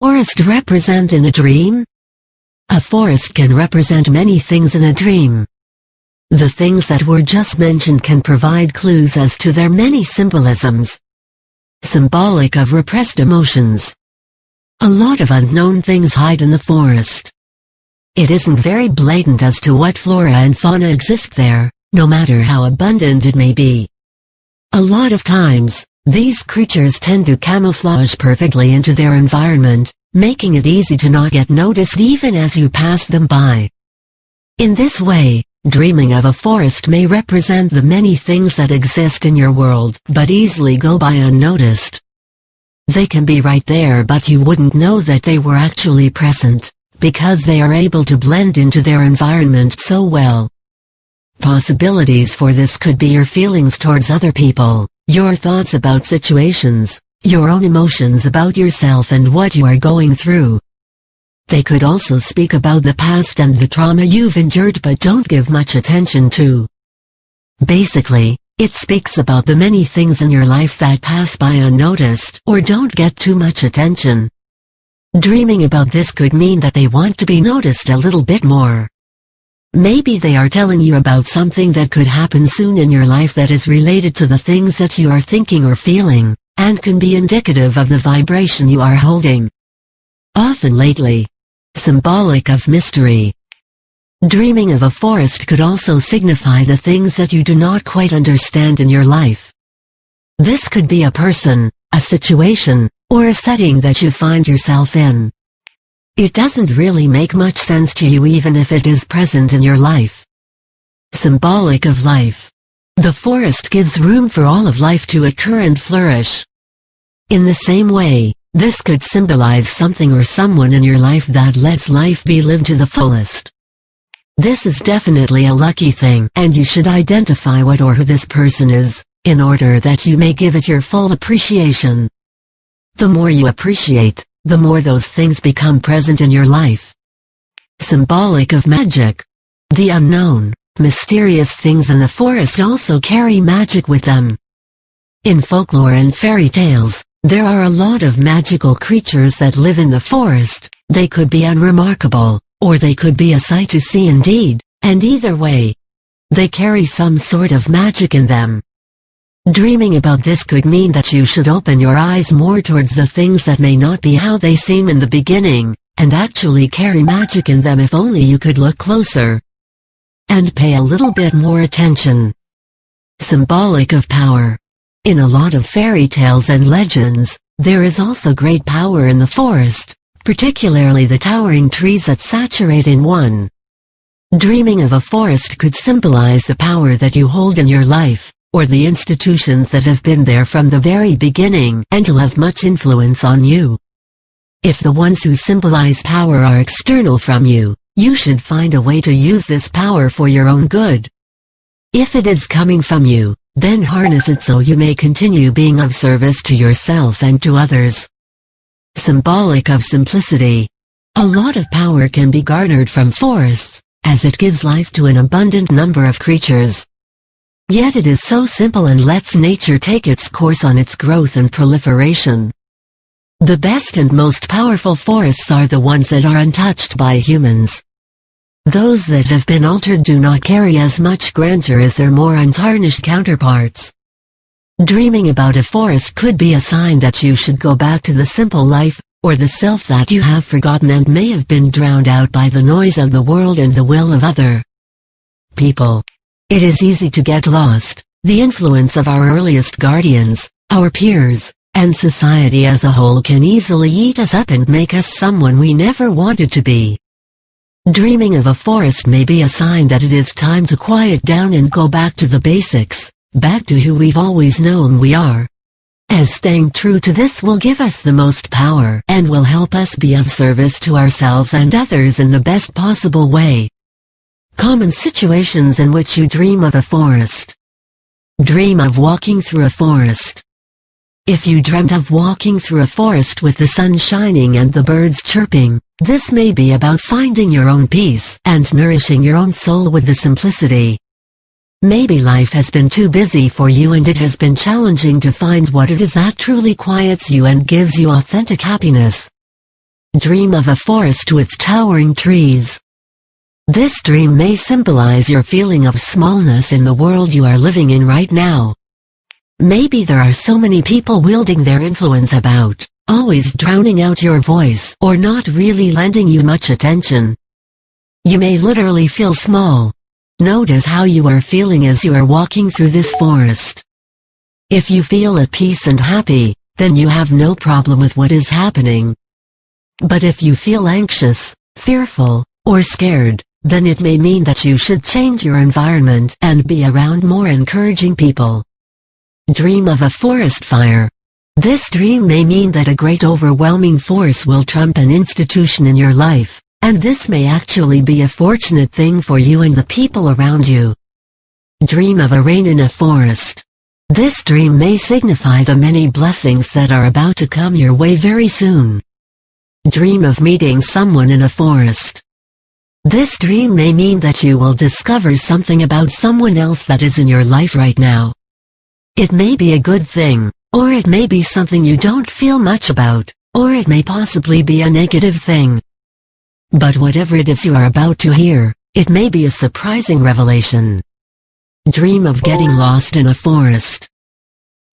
Forest represent in a dream? A forest can represent many things in a dream. The things that were just mentioned can provide clues as to their many symbolisms. Symbolic of repressed emotions. A lot of unknown things hide in the forest. It isn't very blatant as to what flora and fauna exist there, no matter how abundant it may be. A lot of times, these creatures tend to camouflage perfectly into their environment, making it easy to not get noticed even as you pass them by. In this way, dreaming of a forest may represent the many things that exist in your world, but easily go by unnoticed. They can be right there, but you wouldn't know that they were actually present, because they are able to blend into their environment so well. Possibilities for this could be your feelings towards other people, your thoughts about situations, your own emotions about yourself and what you are going through. They could also speak about the past and the trauma you've endured but don't give much attention to. Basically, it speaks about the many things in your life that pass by unnoticed or don't get too much attention. Dreaming about this could mean that they want to be noticed a little bit more. Maybe they are telling you about something that could happen soon in your life that is related to the things that you are thinking or feeling, and can be indicative of the vibration you are holding. Often lately. Symbolic of mystery. Dreaming of a forest could also signify the things that you do not quite understand in your life. This could be a person, a situation, or a setting that you find yourself in. It doesn't really make much sense to you even if it is present in your life. Symbolic of life. The forest gives room for all of life to occur and flourish. In the same way, this could symbolize something or someone in your life that lets life be lived to the fullest. This is definitely a lucky thing, and you should identify what or who this person is, in order that you may give it your full appreciation. The more you appreciate, the more those things become present in your life. Symbolic of magic. The unknown, mysterious things in the forest also carry magic with them. In folklore and fairy tales, there are a lot of magical creatures that live in the forest. They could be unremarkable, or they could be a sight to see indeed, and either way, they carry some sort of magic in them. Dreaming about this could mean that you should open your eyes more towards the things that may not be how they seem in the beginning, and actually carry magic in them if only you could look closer and pay a little bit more attention. Symbolic of power. In a lot of fairy tales and legends, there is also great power in the forest, particularly the towering trees that saturate in one. Dreaming of a forest could symbolize the power that you hold in your life, or the institutions that have been there from the very beginning and who have much influence on you. If the ones who symbolize power are external from you, you should find a way to use this power for your own good. If it is coming from you, then harness it so you may continue being of service to yourself and to others. Symbolic of simplicity. A lot of power can be garnered from forests, as it gives life to an abundant number of creatures. Yet it is so simple and lets nature take its course on its growth and proliferation. The best and most powerful forests are the ones that are untouched by humans. Those that have been altered do not carry as much grandeur as their more untarnished counterparts. Dreaming about a forest could be a sign that you should go back to the simple life, or the self that you have forgotten and may have been drowned out by the noise of the world and the will of other people. It is easy to get lost. The influence of our earliest guardians, our peers, and society as a whole can easily eat us up and make us someone we never wanted to be. Dreaming of a forest may be a sign that it is time to quiet down and go back to the basics, back to who we've always known we are. As staying true to this will give us the most power and will help us be of service to ourselves and others in the best possible way. Common situations in which you dream of a forest. Dream of walking through a forest. If you dreamt of walking through a forest with the sun shining and the birds chirping, this may be about finding your own peace and nourishing your own soul with the simplicity. Maybe life has been too busy for you and it has been challenging to find what it is that truly quiets you and gives you authentic happiness. Dream of a forest with towering trees. This dream may symbolize your feeling of smallness in the world you are living in right now. Maybe there are so many people wielding their influence about, always drowning out your voice or not really lending you much attention. You may literally feel small. Notice how you are feeling as you are walking through this forest. If you feel at peace and happy, then you have no problem with what is happening. But if you feel anxious, fearful, or scared, then it may mean that you should change your environment and be around more encouraging people. Dream of a forest fire. This dream may mean that a great overwhelming force will trump an institution in your life, and this may actually be a fortunate thing for you and the people around you. Dream of a rain in a forest. This dream may signify the many blessings that are about to come your way very soon. Dream of meeting someone in a forest. This dream may mean that you will discover something about someone else that is in your life right now. It may be a good thing, or it may be something you don't feel much about, or it may possibly be a negative thing. But whatever it is you are about to hear, it may be a surprising revelation. Dream of getting lost in a forest.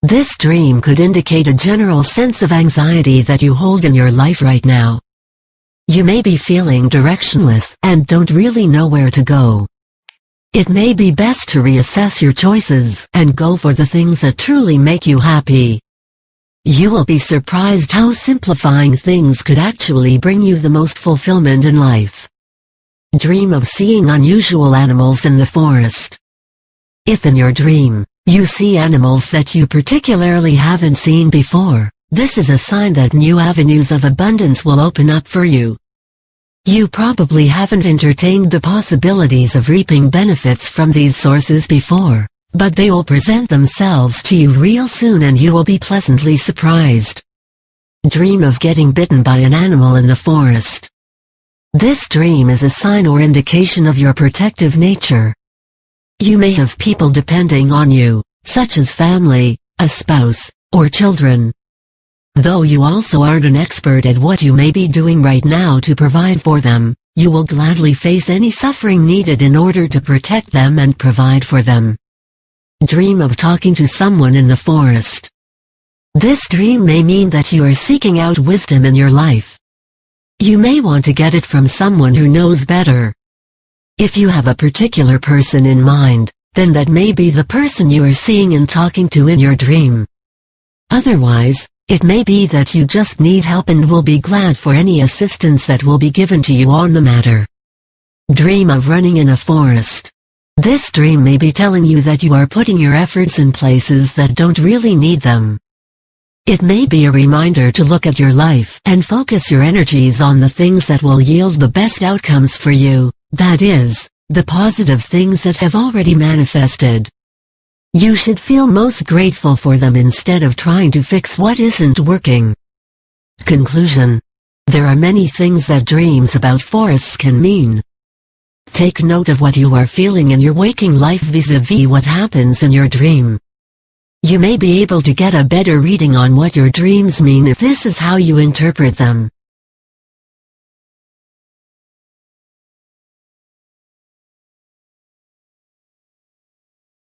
This dream could indicate a general sense of anxiety that you hold in your life right now. You may be feeling directionless and don't really know where to go. It may be best to reassess your choices and go for the things that truly make you happy. You will be surprised how simplifying things could actually bring you the most fulfillment in life. Dream of seeing unusual animals in the forest. If in your dream, you see animals that you particularly haven't seen before, this is a sign that new avenues of abundance will open up for you. You probably haven't entertained the possibilities of reaping benefits from these sources before, but they will present themselves to you real soon and you will be pleasantly surprised. Dream of getting bitten by an animal in the forest. This dream is a sign or indication of your protective nature. You may have people depending on you, such as family, a spouse, or children. Though you also aren't an expert at what you may be doing right now to provide for them, you will gladly face any suffering needed in order to protect them and provide for them. Dream of talking to someone in the forest. This dream may mean that you are seeking out wisdom in your life. You may want to get it from someone who knows better. If you have a particular person in mind, then that may be the person you are seeing and talking to in your dream. Otherwise, it may be that you just need help and will be glad for any assistance that will be given to you on the matter. Dream of running in a forest. This dream may be telling you that you are putting your efforts in places that don't really need them. It may be a reminder to look at your life and focus your energies on the things that will yield the best outcomes for you, that is, the positive things that have already manifested. You should feel most grateful for them instead of trying to fix what isn't working. Conclusion. There are many things that dreams about forests can mean. Take note of what you are feeling in your waking life vis-a-vis what happens in your dream. You may be able to get a better reading on what your dreams mean if this is how you interpret them.